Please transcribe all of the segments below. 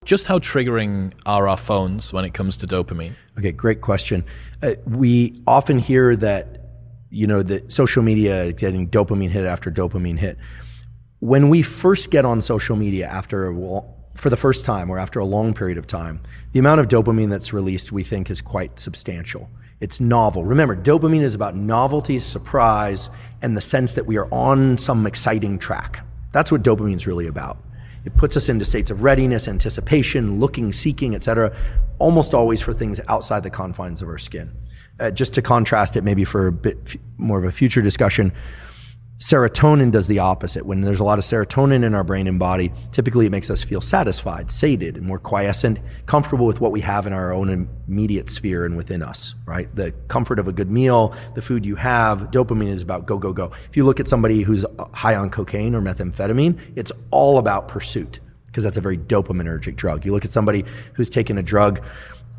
Just how triggering are our phones when it comes to dopamine? Okay, great question. We often hear that, that social media getting dopamine hit after dopamine hit. When we first get on social media for the first time or after a long period of time, the amount of dopamine that's released we think is quite substantial. It's novel. Remember, dopamine is about novelty, surprise, and the sense that we are on some exciting track. That's what dopamine is really about. It puts us into states of readiness, anticipation, looking, seeking, etc., almost always for things outside the confines of our skin. Just to contrast it maybe for a bit more of a future discussion, serotonin does the opposite. When there's a lot of serotonin in our brain and body, typically it makes us feel satisfied, sated, and more quiescent, comfortable with what we have in our own immediate sphere and within us, right? The comfort of a good meal, the food you have, dopamine is about go, go, go. If you look at somebody who's high on cocaine or methamphetamine, it's all about pursuit, because that's a very dopaminergic drug. You look at somebody who's taken a drug,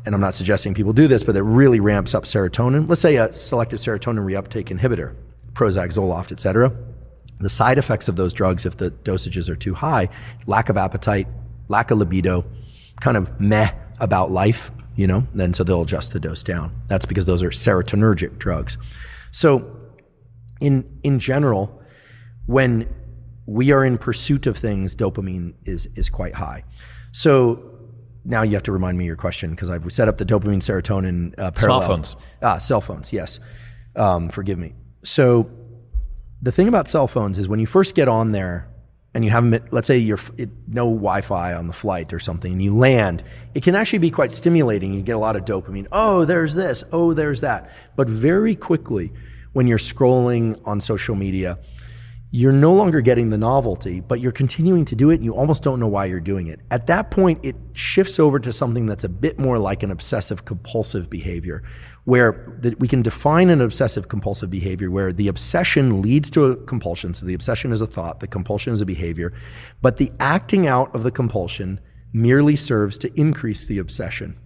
and I'm not suggesting people do this, but that really ramps up serotonin. Let's say a selective serotonin reuptake inhibitor, Prozac, Zoloft, et cetera. The side effects of those drugs, if the dosages are too high, lack of appetite, lack of libido, kind of meh about life, then so they'll adjust the dose down. That's because those are serotonergic drugs. So in general, when we are in pursuit of things, dopamine is quite high. So now you have to remind me your question, because I've set up the dopamine serotonin parallel. Smartphones. Cell phones, yes. Forgive me. So the thing about cell phones is when you first get on there and you haven't, let's say no Wi-Fi on the flight or something, and you land, it can actually be quite stimulating. You get a lot of dopamine. Oh, there's this. Oh, there's that. But very quickly, when you're scrolling on social media, you're no longer getting the novelty, but you're continuing to do it and you almost don't know why you're doing it. At that point, it shifts over to something that's a bit more like an obsessive compulsive behavior, where we can define an obsessive compulsive behavior where the obsession leads to a compulsion. So the obsession is a thought, the compulsion is a behavior, but the acting out of the compulsion merely serves to increase the obsession.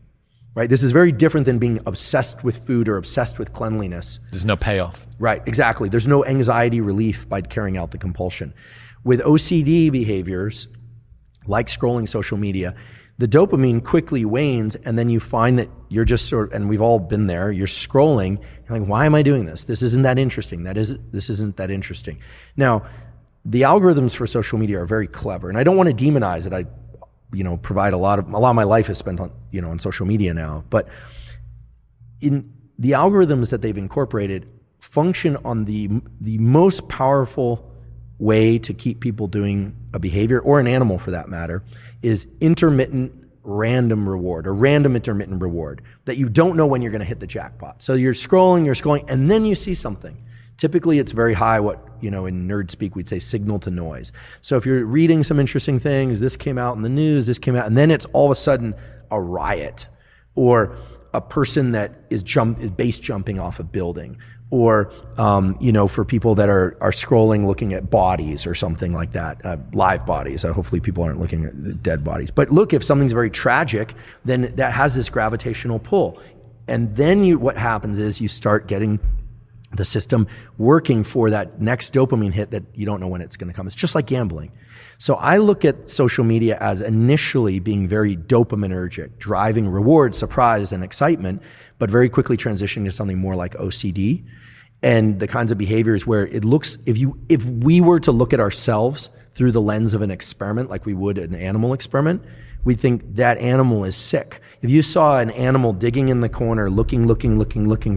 Right? This is very different than being obsessed with food or obsessed with cleanliness. There's no payoff. Right, exactly. There's no anxiety relief by carrying out the compulsion. With OCD behaviors, like scrolling social media, the dopamine quickly wanes, and then you find that you're just and we've all been there, you're scrolling, you're like, why am I doing this? This isn't that interesting. This isn't that interesting. Now, the algorithms for social media are very clever, and I don't want to demonize it. I provide a lot of my life is spent on, on social media now, but in the algorithms that they've incorporated function on the most powerful way to keep people doing a behavior, or an animal for that matter, is intermittent random reward, or random intermittent reward, that you don't know when you're going to hit the jackpot. So you're scrolling, and then you see something. Typically, it's very high, in nerd speak, we'd say signal to noise. So if you're reading some interesting things, this came out in the news, this came out, and then it's all of a sudden a riot, or a person that is base jumping off a building, or, for people that are scrolling, looking at bodies or something like that, live bodies. Hopefully people aren't looking at dead bodies. But look, if something's very tragic, then that has this gravitational pull. And then what happens is you start getting the system working for that next dopamine hit that you don't know when it's going to come. It's just like gambling. So I look at social media as initially being very dopaminergic, driving reward, surprise, and excitement, but very quickly transitioning to something more like OCD and the kinds of behaviors where it looks, if we were to look at ourselves through the lens of an experiment like we would an animal experiment, we think that animal is sick. If you saw an animal digging in the corner, looking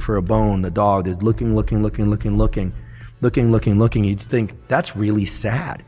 for a bone, the dog is looking, you'd think that's really sad.